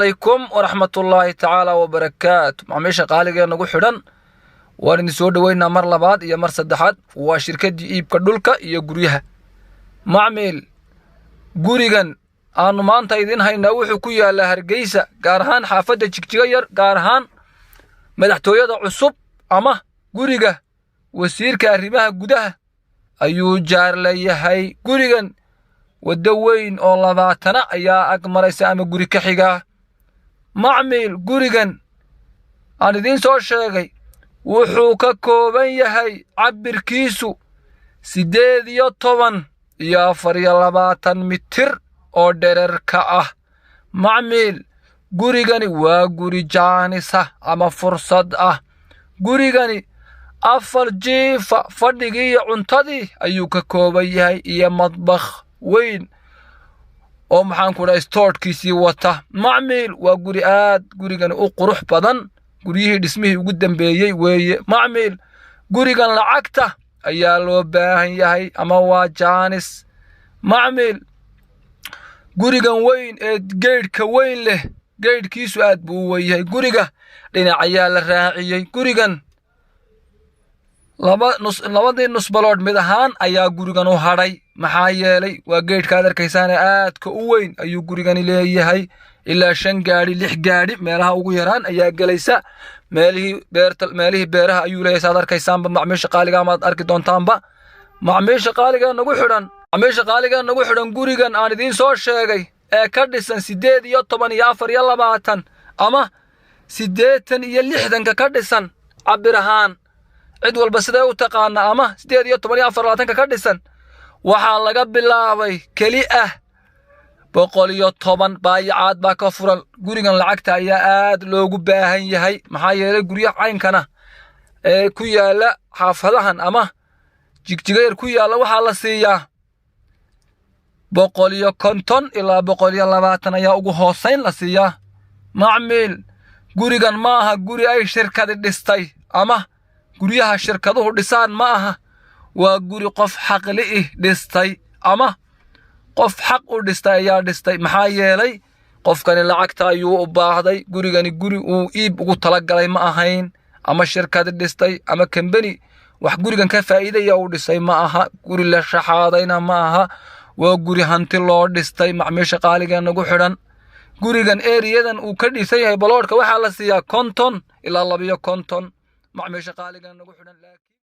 عليكم ورحمة الله تعالى وبركاته. معميشة قالقة نقو حدن وارن سو دوينا مر لباد يا مر سدحاد waa shirkadii iibka dhulka iyo guryaha. Macmiil gurigan aanu maanta idin hayna wuxuu ku yaala Hargeysa gaar ahaan xaafadda Jigjiga yar gaar ahaan madaxtooyada cusub ama guriga wasiirka arrimaha gudaha ayuu jaar leeyahay. Gurigan wada weyn oo 20 ayaa ag maraysa ama guri ka xiga. Macmiil gurigan aan idin soo sheegay wuxuu ka kooban yahay cabirkiisu 18 iyo 24 mitir oo dhererka ah. Macmiil gurigani waa guri jaanisa ama fursad ah. Gurigani 4 jiifa fadhigii iyo cuntadii ayuu ka kooban yahay iyo madbakh weyn oo maxaan ku dhahay storekiisii wata. Macmiil waa guri aad gurigani u qurux badan guriyihii dhismihii ugu dambeeyay weeye. Macmiil gurigan lacagta ayaa loo baahan yahay ama waa jaanis. Macmiil gurigan weyn ee geedka weyn leh geedkiisu aad buu u yahay. Guriga dhinac ayaa la raaciyay. Gurigan labadii nus balood mid ahaan ayaa gurigan u hadhay. maxaa yeelay waa geedka adarkaysaan aadka u weyn ayuu gurigani leeyahay ilaa 5 gaari 6 gaari meelaha ugu yaraan ayaa galaysa. meelihii beeraha ayuu leeyahay saad arkaysaanba. macmiisha qaaliga ama arki doontaanba macmiisha qaaliga nagu xidhan gurigan aan idin soo sheegay ee ka dhisan 8 iyo 10 iyo 4 iyo 20 ama 80 iyo 60 ka dhisan cabir ahaan cid walba sidee u taqaana ama 8 iyo 10 iyo 24 ka dhisan waxaa laga bilaabay keli ah 110 baayacaad baa ka furan. gurigan lacagta ayaa aad loogu baahan yahay maxaa yeelay guryaha caynkana ee ku yaala xaafadahan ama Jigjiga yar ku yaala waxaa la siiyaa 150 ilaa 120 ayaa ugu hooseyn la siiyaa. Macmiil gurigan ma aha guri ay shirkad dhistay ama guryaha shirkaduhu dhisaan ma aha. waa guri qof xaqli dhistay ama qof xaq u dhistay ayaa dhistay. maxaa yeelay qofkani lacagta ayuu u baahday. gurigani guri uu iib ugu talagalay ma ahayn ama shirkad dhistay ama company wax gurigan ka faa'iideeya uu dhisay ma aha. guri la shaxaadayna ma aha. waa guri hanti loo dhistay. macmiisha qaaliga nagu xidhan gurigan eriyadan uu ka dhisay yahay baloodka waxaa la siiyaa 50 ilaa 250. macmiisha qaaliga nagu xidhan